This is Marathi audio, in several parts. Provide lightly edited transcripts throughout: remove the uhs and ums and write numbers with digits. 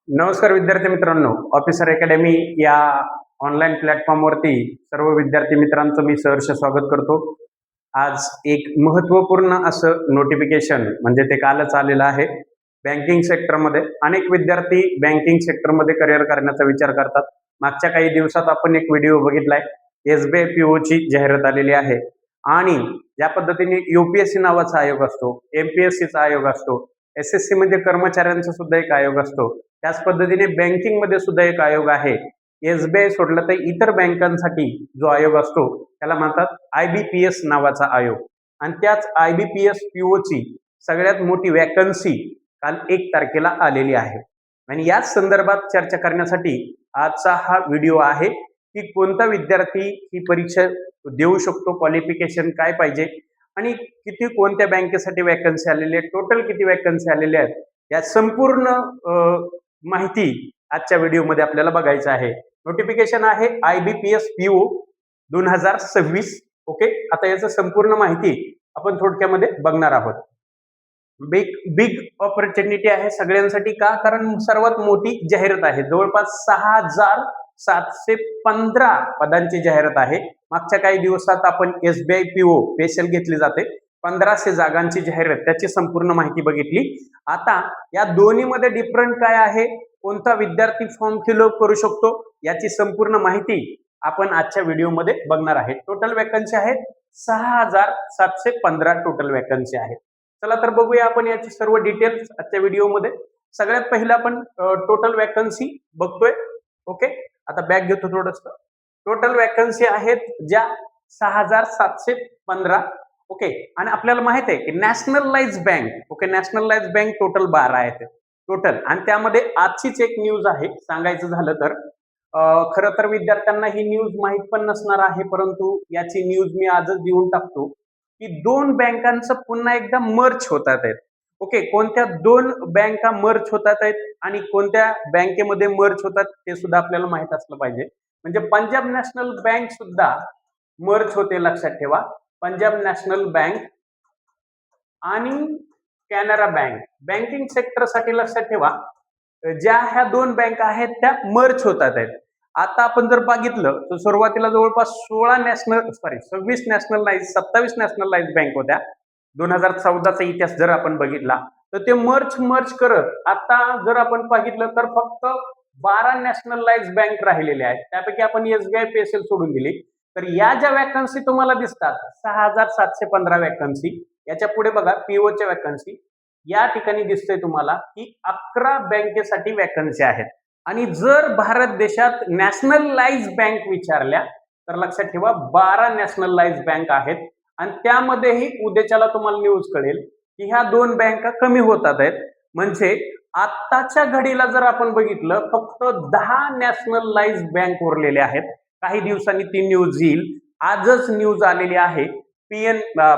नमस्कार विद्यार्थी मित्रांनो, ऑफिसर अकॅडमी या ऑनलाईन प्लॅटफॉर्मवरती सर्व विद्यार्थी मित्रांचं मी सहर्ष स्वागत करतो. आज एक महत्त्वपूर्ण असं नोटिफिकेशन म्हणजे ते कालच आलेलं आहे. बँकिंग सेक्टरमध्ये अनेक विद्यार्थी बँकिंग सेक्टरमध्ये करिअर करण्याचा विचार करतात. मागच्या काही दिवसात आपण एक व्हिडिओ बघितलाय. एसबीआय पीओची जाहिरात आलेली आहे आणि ज्या पद्धतीने यूपीएससी नावाचा आयोग असतो, एमपीएससीचा आयोग असतो, एसएससी म्हणजे कर्मचाऱ्यांचा सुद्धा एक आयोग असतो. त्याच पद्धतीने बँकिंग मध्ये सुद्धा एक आयोग आहे. एसबीआय सोडलं तर इतर बँकांसाठी जो आयोग असतो त्याला म्हणतात आयबीपीएस नावाचा आयोग. आणि त्याच आयबीपीएस पीओची सगळ्यात मोठी वॅकन्सी काल 1 तारखेला आलेली आहे. आणि याच संदर्भात चर्चा करण्यासाठी आजचा हा व्हिडिओ आहे की कोणता विद्यार्थी ही परीक्षा देऊ शकतो, क्वालिफिकेशन काय पाहिजे आणि किती कोणत्या बँकेसाठी वॅकन्सी आलेली आहे, टोटल किती वॅकन्सी आलेल्या आहेत, या संपूर्ण माहिती आजच्या व्हिडिओमध्ये आपल्याला बघायचं आहे. नोटिफिकेशन आहे आयबीपीएस पीओ 2026. ओके, आता याचं संपूर्ण माहिती आपण थोडक्यामध्ये बघणार आहोत. बिग बिग ऑपॉर्च्युनिटी आहे सगळ्यांसाठी. का? कारण सर्वात मोठी जाहिरात आहे. जवळपास 6,715 पदांची जाहिरात आहे. मागच्या काही दिवसात आपण एसबीआय पीओ स्पेशल घेतली जाते, 1500 जागांची जाहिरात, त्याची संपूर्ण माहिती बघितली. आता या दोन्हीमध्ये डिफरंट काय आहे, कोणता विद्यार्थी फॉर्म फिलअप करू शकतो, याची संपूर्ण माहिती आपण आजच्या व्हिडिओमध्ये बघणार आहे. टोटल वॅकन्सी आहेत 6,715 टोटल वॅकन्सी आहे. चला तर बघूया आपण याची सर्व डिटेल्स आजच्या व्हिडिओमध्ये. सगळ्यात पहिला आपण टोटल वॅकन्सी बघतोय. ओके, आता बॅक घेतो थोडस. टोटल वॅकन्सी आहेत ज्या 6,715. ओके, आणि आपल्याला माहित आहे की nationalise bank, okay, nationalise bank total 12 आहेत टोटल. आणि त्यामध्ये आजचीच एक न्यूज आहे सांगायचं झालं तर. खरं तर विद्यार्थ्यांना ही न्यूज माहित पण नसणार आहे, परंतु याची न्यूज मी आजच देऊन टाकतो की 2 बँकांचं पुन्हा एकदा मर्ज होतात आहेत. ओके, कोणत्या 2 बँका मर्ज होतात आहेत आणि कोणत्या बँकेमध्ये मर्ज होतात ते सुद्धा आपल्याला माहित असलं पाहिजे. म्हणजे पंजाब नॅशनल बँक सुद्धा मर्ज होते, लक्षात ठेवा. पंजाब नॅशनल बँक आणि कॅनरा बँक बँकिंग सेक्टरसाठी लक्षात ठेवा, ज्या ह्या 2 बँका आहेत त्या मर्ज होतात आहेत. आता आपण जर बघितलं तर सुरुवातीला जवळपास 26 नॅशनलाइज बँक होत्या. 2014चा इतिहास जर आपण बघितला तर ते मर्ज करत आता जर आपण बघितलं तर फक्त 12 नॅशनलाइज बँक राहिलेल्या आहेत. त्यापैकी आपण एसबीआय पीएसएल सोडून दिली. तर या ज्या वॅकन्सी तुम्हाला दिसतात 6,715 वॅकन्सी, याच्या पुढे बघा पीओच्या वॅकन्सी. या ठिकाणी दिसतंय तुम्हाला की 11 बँकेसाठी वॅकन्सी आहेत. आणि जर भारत देशात नॅशनलाइज बँक विचारल्या तर लक्षात ठेवा 12 नॅशनलाइज बँक आहेत. आणि त्यामध्येही उद्याच्याला तुम्हाला न्यूज कळेल की ह्या 2 बँका कमी होतात आहेत. म्हणजे आत्ताच्या घडीला जर आपण बघितलं फक्त 10 नॅशनलाइज बँक उरलेले आहेत. काही दिवसांनी ती न्यूज येईल. आजच न्यूज आलेली आहे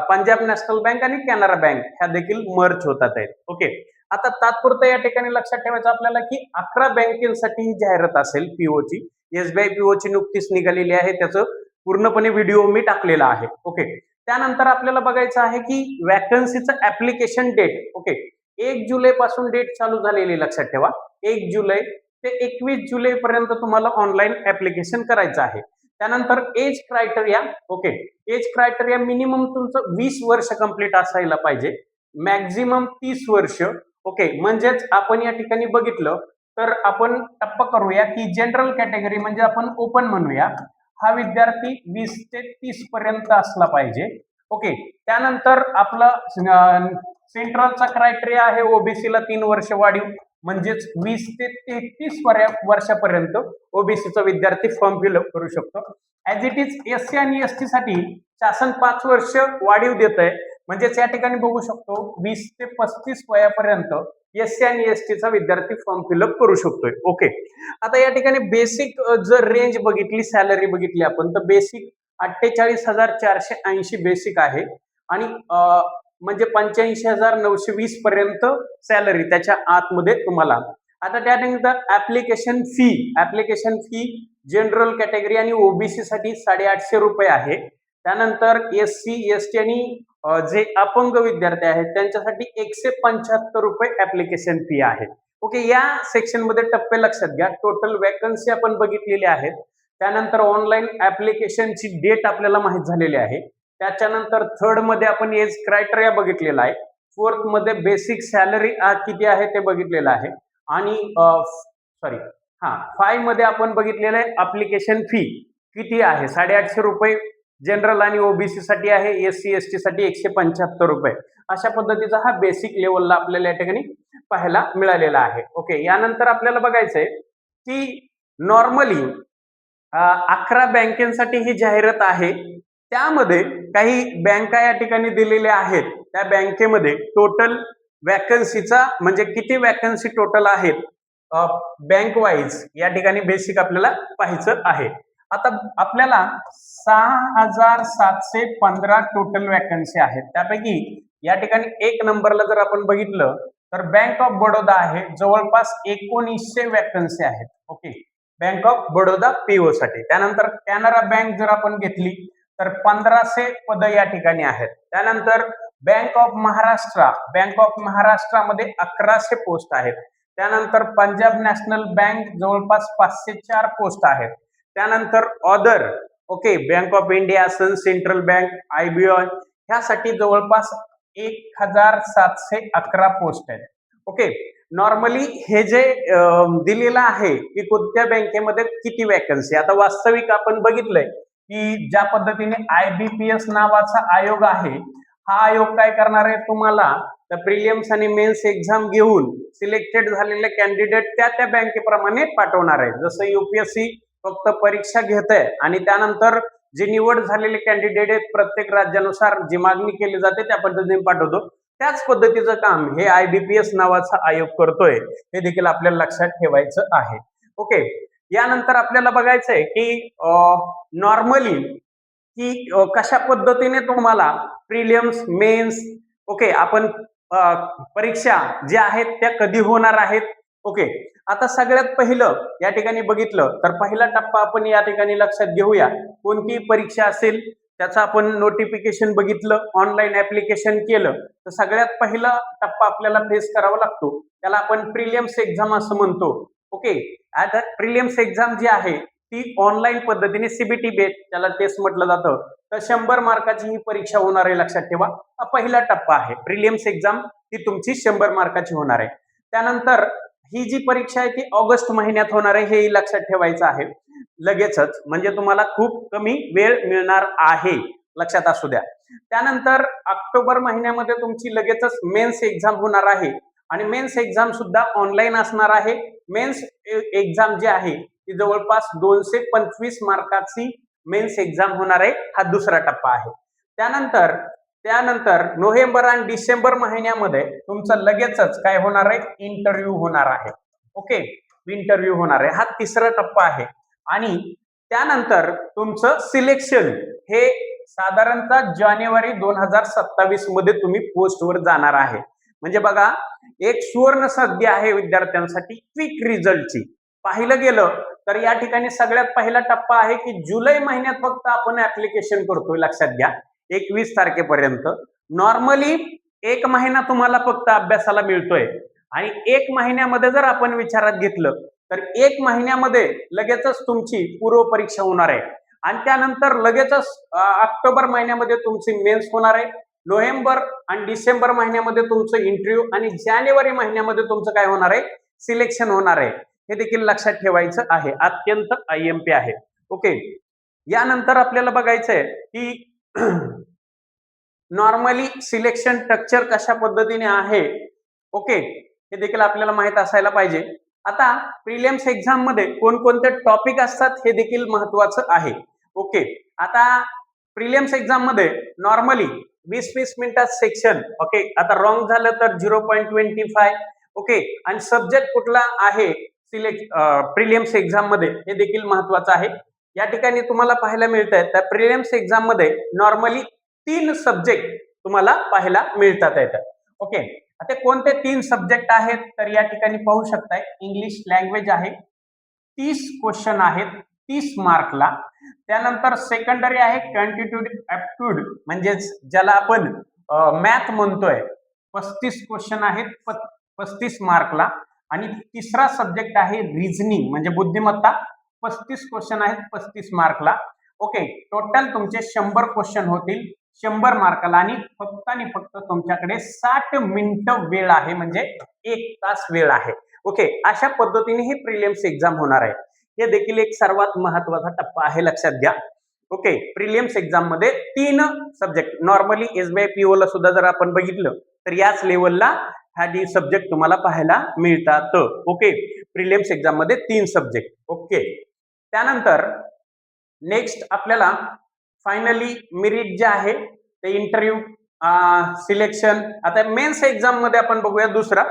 पंजाब नॅशनल बँक आणि कॅनरा बँक ह्या देखील मर्ज होतात आहेत. ओके, आता तात्पुरतं या ठिकाणी लक्षात ठेवायचं आपल्याला की 11 बँकेसाठी ही जाहिरात असेल पीओची. एसबीआय पीओची नुकतीच निघालेली आहे, त्याचं पूर्णपणे व्हिडिओ मी टाकलेला आहे. ओके, त्यानंतर आपल्याला बघायचं आहे की वॅकन्सीचं ऍप्लिकेशन डेट. ओके, 1 जुलै पासून डेट चालू झालेली लक्षात ठेवा. 1 जुलै ते 21 जुलै पर्यंत तुम्हाला ऑनलाईन ऍप्लिकेशन करायचं आहे. त्यानंतर age criteria. Okay, age criteria minimum तुमचं 20 वर्ष कंप्लीट असायला पाहिजे, मॅक्झिमम 30 वर्ष. ओके, म्हणजेच आपण या ठिकाणी बघितलं तर आपण टप्पा करूया की जनरल कॅटेगरी म्हणजे आपण ओपन म्हणूया, हा विद्यार्थी 20 ते 30 पर्यंत असला पाहिजे. ओके, त्यानंतर आपला सेंट्रलचा क्रायटेरिया आहे ओबीसीला 3 वर्ष वाढीव, म्हणजेच 20 ते 33 वर्षापर्यंत ओबीसीचा विद्यार्थी फॉर्म फिलअप करू शकतो. ऍज इट इज एससी आणि एसटी साठी शासन 5 वर्ष वाढीव देत आहे. म्हणजेच या ठिकाणी बघू शकतो 20 ते 35 वयापर्यंत एससी आणि एसटीचा विद्यार्थी फॉर्म फिलअप करू शकतोय. ओके, आता या ठिकाणी बेसिक जर रेंज बघितली, सॅलरी बघितली आपण, तर बेसिक 48,480 बेसिक आहे आणि म्हणजे 85,920 पर्यंत सॅलरी त्याच्या आतमध्ये तुम्हाला. आता त्यानंतर ऍप्लिकेशन फी जनरल कॅटेगरी आणि ओबीसी साठी 850 रुपये आहे. त्यानंतर एससी एसटी आणि जे अपंग विद्यार्थी आहेत त्यांच्यासाठी 175 रुपये ऍप्लिकेशन फी आहे. ओके, या सेक्शन मध्ये टप्पे लक्षात घ्या. टोटल वॅकन्सी आपण बघितलेली आहेत. त्यानंतर ऑनलाईन ऍप्लिकेशनची डेट आपल्याला माहित झालेली आहे. त्याच्यानंतर थर्ड मध्ये आपण एज क्रायटेरिया बघितलेला आहे. फोर्थ मध्ये बेसिक सॅलरी किती आहे ते बघितलेलं आहे. आणि सॉरी हा 5 मध्ये आपण बघितलेलं आहे ऍप्लिकेशन फी किती आहे, 850 रुपये जनरल आणि ओबीसी साठी आहे, एससी एसटी साठी 175 रुपये. अशा पद्धतीचा हा बेसिक लेवलला आपल्याला या ठिकाणी पाहायला मिळालेला आहे. ओके, यानंतर आपल्याला बघायचंय की नॉर्मली 11 बँकेसाठी ही जाहिरात आहे. त्यामध्ये काही बँका या ठिकाणी दिलेल्या आहेत. त्या बँकेमध्ये टोटल वॅकन्सीचा म्हणजे किती वॅकन्सी टोटल आहेत बँक वाईज या ठिकाणी बेसिक आपल्याला पाहायचं आहे. आता आपल्याला 6,715 टोटल वॅकन्सी आहेत. त्यापैकी या ठिकाणी एक नंबरला जर आपण बघितलं तर बँक ऑफ बडोदा आहे, जवळपास 1900 वॅकन्सी आहेत. Okay, bank of Baroda PO साठी. त्यानंतर कॅनरा बँक जर आपण घेतली तर 1500 पद या ठिकाणी आहेत. त्यानंतर बँक ऑफ महाराष्ट्रामध्ये 1100 पोस्ट आहेत. त्यानंतर पंजाब नॅशनल बँक जवळपास 504 पोस्ट आहेत. त्यानंतर other okay bank of India, सन सेंट्रल बँक, आयबीआय ह्यासाठी जवळपास 1711 पोस्ट आहेत. ओके, नॉर्मली हे जे दिलेलं आहे की कोणत्या बँकेमध्ये किती वॅकन्सी, आता वास्तविक आपण बघितलंय की ज्या पद्धतीने IBPS नावाचा आयोग आहे, हा आयोग काय करणार आहे, तुम्हाला प्रिलिम्स आणि मेन्स एक्झाम घेऊन सिलेक्टेड झालेले कॅन्डिडेट त्या बँकेप्रमाणे पाठवणार आहे. जसं UPSC फक्त परीक्षा घेत आहे आणि त्यानंतर जे निवड झालेले कॅन्डिडेट आहेत प्रत्येक राज्यानुसार जी मागणी केली जाते त्या पद्धतीने पाठवतो. त्याच पद्धतीचं काम हे IBPS नावाचा आयोग करतोय, हे देखील आपल्याला लक्षात ठेवायचं आहे. ओके, यानंतर आपल्याला बघायचंय की नॉर्मली की कशा पद्धतीने तुम्हाला प्रिलिम्स मेन्स ओके आपण परीक्षा ज्या आहेत त्या कधी होणार आहेत. ओके, आता सगळ्यात पहिलं या ठिकाणी बघितलं तर पहिला टप्पा आपण या ठिकाणी लक्षात घेऊया. कोणती परीक्षा असेल त्याचं आपण नोटिफिकेशन बघितलं, ऑनलाईन ऍप्लिकेशन केलं तर सगळ्यात पहिला टप्पा आपल्याला फेस करावा लागतो, त्याला आपण प्रिलिम्स एक्झाम असं म्हणतो. ओके, आता प्रिलिम्स एक्झाम जी आहे ती ऑनलाईन पद्धतीने CBT बेस त्याला टेस्ट म्हटलं जातं. तर 100 मार्काची ही परीक्षा होणार आहे, लक्षात ठेवा. हा पहिला टप्पा आहे. प्रिलिम्स एक्झाम ही तुमची 100 मार्काची होणार आहे. त्यानंतर ही जी परीक्षा आहे ती ऑगस्ट महिन्यात होणार आहे, हे लक्षात ठेवायचं आहे. लगेचच म्हणजे तुम्हाला खूप कमी वेळ मिळणार आहे, लक्षात असू द्या. त्यानंतर ऑक्टोबर महिन्यामध्ये तुमची लगेचच मेन्स एक्झाम होणार आहे आणि मेन्स एक्झाम सुद्धा ऑनलाईन असणार आहे. मेन्स एक्झाम जी आहे ती जवळपास 225 मार्काची मेन्स एक्झाम होणार आहे. हा दुसरा टप्पा आहे. त्यानंतर नोव्हेंबर आणि डिसेंबर महिन्यामध्ये तुमचं लगेचच काय होणार आहे, इंटरव्ह्यू होणार आहे. ओके, इंटरव्ह्यू होणार आहे. हा तिसरा टप्पा आहे. आणि त्यानंतर तुमचं सिलेक्शन हे साधारणतः जानेवारी 2027 मध्ये तुम्ही पोस्टवर जाणार आहे. म्हणजे बघा, एक सुवर्ण संधी आहे विद्यार्थ्यांसाठी क्विक रिझल्टची. पाहिलं गेलं तर या ठिकाणी सगळ्यात पहिला टप्पा आहे की जुलै महिन्यात फक्त आपण ऍप्लिकेशन करतोय, लक्षात घ्या, 21 तारखेपर्यंत. नॉर्मली 1 महिना तुम्हाला फक्त अभ्यासाला मिळतोय आणि 1 महिन्यामध्ये जर आपण विचारात घेतलं तर 1 महिन्यामध्ये लगेचच तुमची पूर्व परीक्षा होणार आहे आणि त्यानंतर लगेचच ऑक्टोबर महिन्यामध्ये तुमची मेन्स होणार आहे. नोव्हेंबर आणि डिसेंबर महिन्यामध्ये तुमचं इंटरव्ह्यू आणि जानेवारी महिन्यामध्ये तुमचं काय होणार आहे, सिलेक्शन होणार आहे. हे देखील लक्षात ठेवायचं आहे, अत्यंत IMP आहे. ओके, यानंतर आपल्याला बघायचंय की नॉर्मली सिलेक्शन स्ट्रक्चर कशा पद्धतीने आहे. ओके, हे देखील आपल्याला माहित असायला पाहिजे. आता प्रिलिम्स एक्झाम मध्ये कोणकोणते टॉपिक असतात हे देखील महत्वाचं आहे. ओके, आता प्रिलिम्स एक्झाम मध्ये नॉर्मली 20-20 मिनिटात सेक्शन. ओके, आता रॉंग झालं तर 0.25. ओके, आणि सब्जेक्ट कुठला आहे प्रिलिम्स एक्झाम मध्ये हे देखील महत्वाचं आहे. या ठिकाणी तुम्हाला पाहायला मिळत आहे त्या प्रिलिम्स एक्झाम मध्ये नॉर्मली 3 सब्जेक्ट तुम्हाला पाहायला मिळतात येतात. ओके, आता कोणते 3 सब्जेक्ट आहेत तर या ठिकाणी पाहू शकताय. इंग्लिश लँग्वेज आहे, 30 क्वेश्चन आहेत 30 मार्कला. त्यानंतर सेकंडरी आहे क्वांटिटेटिव्ह ऍप्टिट्यूड, म्हणजेच ज्याला आपण मॅथ म्हणतोय 35 क्वेश्चन आहेत 35 मार्कला, आणि तिसरा सब्जेक्ट आहे रिझनिंग म्हणजे बुद्धिमत्ता, 35 क्वेश्चन आहेत 35 मार्कला. ओके, टोटल तुमचे 100 क्वेश्चन होतील 100 मार्काला, आणि फक्त तुमच्याकडे 60 मिनिटं वेळ आहे, म्हणजे 1 तास वेळ आहे. ओके, अशा पद्धतीने ही प्रिलिम्स एक्झाम होणार आहे. हे देखील एक सर्वात महत्वाचा टप्पा आहे, लक्षात घ्या. ओके, प्रिलिम्स एक्झाम मध्ये 3 सब्जेक्ट, नॉर्मली एसबीआय पीओ ला सुद्धा जर आपण बघितलं तर याच लेवलला हा जी सब्जेक्ट तुम्हाला पाहायला मिळतात. ओके, प्रिलिम्स एक्झाम मध्ये 3 सब्जेक्ट. ओके, त्यानंतर नेक्स्ट आपल्याला फायनली मेरिट जे आहे ते इंटरव्ह्यू सिलेक्शन. आता मेन्स एक्झाम मध्ये आपण बघूया. दुसरा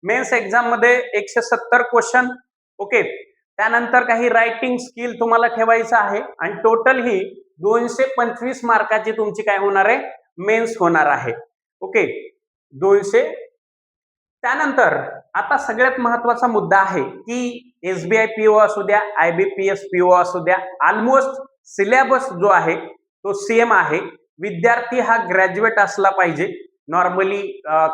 मेन्स एक्झाम मध्ये 170 क्वेश्चन. ओके, त्यानंतर काही रायटिंग स्किल तुम्हाला ठेवायचं आहे, आणि टोटल ही 225 मार्काची तुमची काय होणार आहे, मेन्स होणार आहे. ओके, 200. त्यानंतर आता सगळ्यात महत्वाचा मुद्दा आहे की एसबीआय पीओ असू द्या, आयबीपीएस पीओ असू द्या, ऑलमोस्ट सिलेबस जो आहे तो सेम आहे. विद्यार्थी हा ग्रॅज्युएट असला पाहिजे, नॉर्मली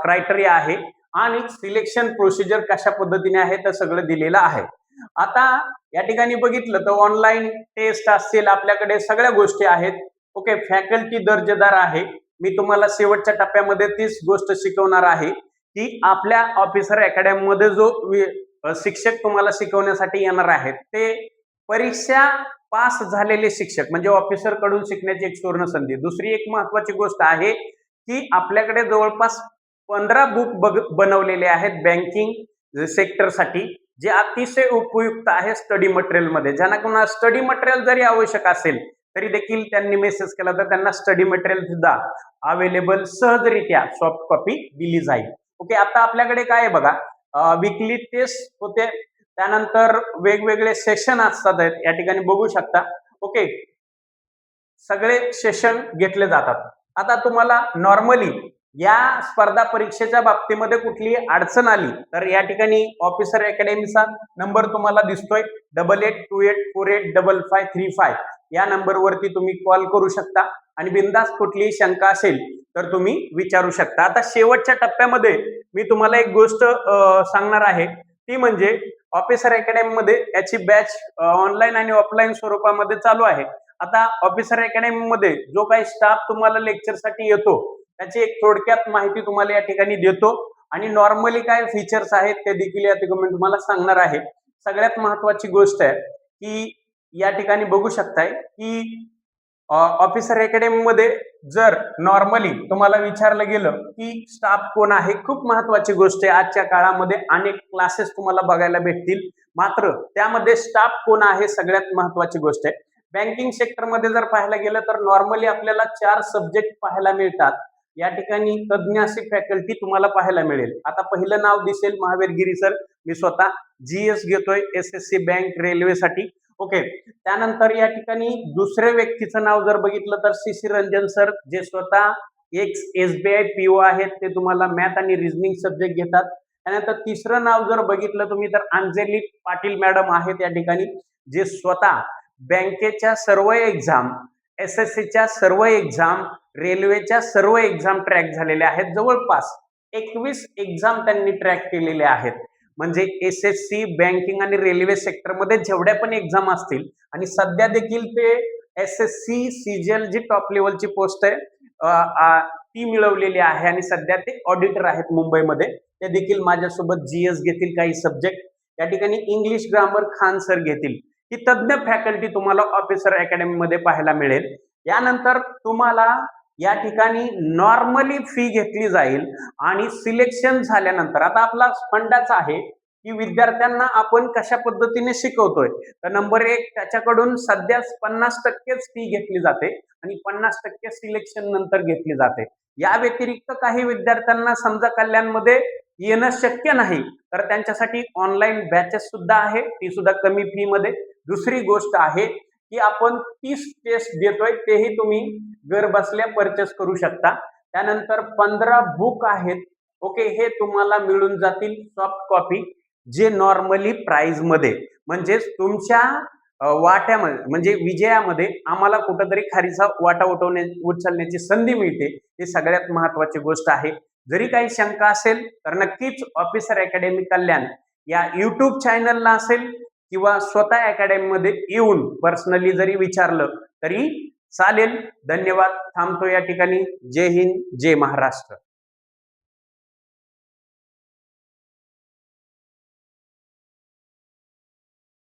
क्रायटेरिया आहे, आणि सिलेक्शन प्रोसिजर कशा पद्धतीने आहे तर सगळं दिलेलं आहे. आता या ठिकाणी बघितलं तर ऑनलाईन टेस्ट असतील, आपल्याकडे सगळ्या गोष्टी आहेत. ओके, फॅकल्टी दर्जेदार आहे. मी तुम्हाला शेवटच्या टप्प्यामध्ये तीच गोष्ट शिकवणार आहे की आपल्या ऑफिसर अकॅडमी मध्ये जो शिक्षक तुम्हाला शिकवण्यासाठी येणार आहेत ते परीक्षा पास झालेले शिक्षक, म्हणजे ऑफिसर कडून शिकण्याची एक सुवर्ण संधी. दुसरी एक महत्वाची गोष्ट आहे की आपल्याकडे जवळपास 15 बुक बनवलेले आहेत बँकिंग सेक्टरसाठी, जे अतिशय उपयुक्त आहे स्टडी मटेरियल मध्ये. ज्यांना कोणा स्टडी मटेरियल जरी आवश्यक असेल तरी देखील त्यांनी मेसेज केला तर त्यांना स्टडी मटेरियल सुद्धा अवेलेबल सहजरित्या सॉफ्ट कॉपी दिली जाईल. ओके, आता आपल्याकडे काय आहे बघा, वीकली टेस्ट होते, त्यानंतर वेगवेगळे सेशन असतात या ठिकाणी बघू शकता. ओके, सगळे सेशन घेतले जातात. आता तुम्हाला नॉर्मली या स्पर्धा परीक्षेच्या बाबतीमध्ये कुठलीही अडचण आली तर या ठिकाणी ऑफिसर अकॅडमीचा नंबर तुम्हाला दिसतोय 8828485535. या नंबरवरती तुम्ही कॉल करू शकता आणि बिनधास्त कुठलीही शंका असेल तर तुम्ही विचारू शकता. आता शेवटच्या टप्प्यामध्ये मी तुम्हाला एक गोष्ट सांगणार आहे, ती म्हणजे ऑफिसर अकॅडमी मध्ये याची बॅच ऑनलाईन आणि ऑफलाईन स्वरूपामध्ये चालू आहे. आता ऑफिसर अकॅडमी मध्ये जो काही स्टाफ तुम्हाला लेक्चरसाठी येतो त्याची एक थोडक्यात माहिती तुम्हाला या ठिकाणी देतो, आणि नॉर्मली काय फीचर्स आहेत ते देखील या ठिकाणी तुम्हाला सांगणार आहे. सगळ्यात महत्वाची गोष्ट आहे की या ठिकाणी बघू शकताय की ऑफिसर अकॅडमी मध्ये जर नॉर्मली तुम्हाला विचारलं गेलं की स्टाफ कोण आहे, खूप महत्वाची गोष्ट आहे. आजच्या काळामध्ये अनेक क्लासेस तुम्हाला बघायला भेटतील, मात्र त्यामध्ये स्टाफ कोण आहे सगळ्यात महत्वाची गोष्ट आहे. बँकिंग सेक्टर मध्ये जर पाहायला गेलं तर नॉर्मली आपल्याला 4 सब्जेक्ट पाहायला मिळतात. या ठिकाणी तज्ञ अशी फॅकल्टी तुम्हाला पाहायला मिळेल. आता पहिलं नाव दिसेल महावीर गिरी सर, मी स्वतः जीएस घेतोय एसएससी बँक रेल्वेसाठी. ओके, त्यानंतर या ठिकाणी दुसऱ्या व्यक्तीचं नाव जर बघितलं तर सीसी रंजन सर, जे स्वतः एक्स एसबीआय पीओ आहेत, ते तुम्हाला मॅथ आणि रिझनिंग सब्जेक्ट घेतात. त्यानंतर तिसरं नाव जर बघितलं तुम्ही तर अंजली पाटील मॅडम आहेत या ठिकाणी, जे स्वतः बँकेच्या सर्व एक्झाम, एसएससीच्या सर्व एक्झाम, रेल्वेच्या सर्व एक्झाम ट्रॅक झालेल्या आहेत. जवळपास 21 एक्झाम त्यांनी ट्रॅक केलेल्या आहेत. म्हणजे एसएससी बँकिंग आणि रेल्वे सेक्टरमध्ये जेवढ्या पण एक्झाम असतील, आणि सध्या देखील ते एसएससी सीजीएल जी टॉप लेवलची पोस्ट आहे ती मिळवलेली आहे, आणि सध्या ते ऑडिटर आहेत मुंबईमध्ये. ते देखील माझ्यासोबत जीएस घेतील काही सब्जेक्ट. या ठिकाणी इंग्लिश ग्रामर खान सर घेतील. ही तज्ञ फॅकल्टी तुम्हाला ऑफिसर अकॅडमी मध्ये पाहायला मिळेल. यानंतर तुम्हाला या ठिकाणी नॉर्मली फी घेतली जाईल, आणि सिलेक्शन झाल्यानंतर आता आपला फंडाचा आहे की विद्यार्थ्यांना आपण कशा पद्धतीने शिकवतोय. तर नंबर 1, त्याच्याकडून सध्या 50% फी घेतली जाते आणि 50% सिलेक्शन नंतर घेतली जाते. या व्यतिरिक्त काही विद्यार्थ्यांना समजा कल्याणमध्ये येणं शक्य नाही तर त्यांच्यासाठी ऑनलाईन बॅचेस सुद्धा आहे, ती सुद्धा कमी फी मध्ये. दुसरी गोष्ट आहे की आपण 30 टेस्ट देतोय, तेही तुम्ही घर बसल्या परचेस करू शकता. त्यानंतर 15 बुक आहेत. ओके, हे तुम्हाला मिळून जातील सॉफ्ट कॉपी, जे नॉर्मली प्राइस मध्ये, म्हणजेच तुमच्या वाट्यामध्ये म्हणजे विजयामध्ये आम्हाला कुठंतरी खारीचा वाटा उचलण्याची संधी मिळते. ही सगळ्यात महत्वाची गोष्ट आहे. जरी काही शंका असेल तर नक्कीच ऑफिसर अकॅडमी कल्याण या YouTube चॅनलला असेल किंवा स्वतः अकॅडमीमध्ये येऊन पर्सनली जरी विचारलं तरी चालेल. धन्यवाद. थांबतो या ठिकाणी. जय हिंद, जय महाराष्ट्र.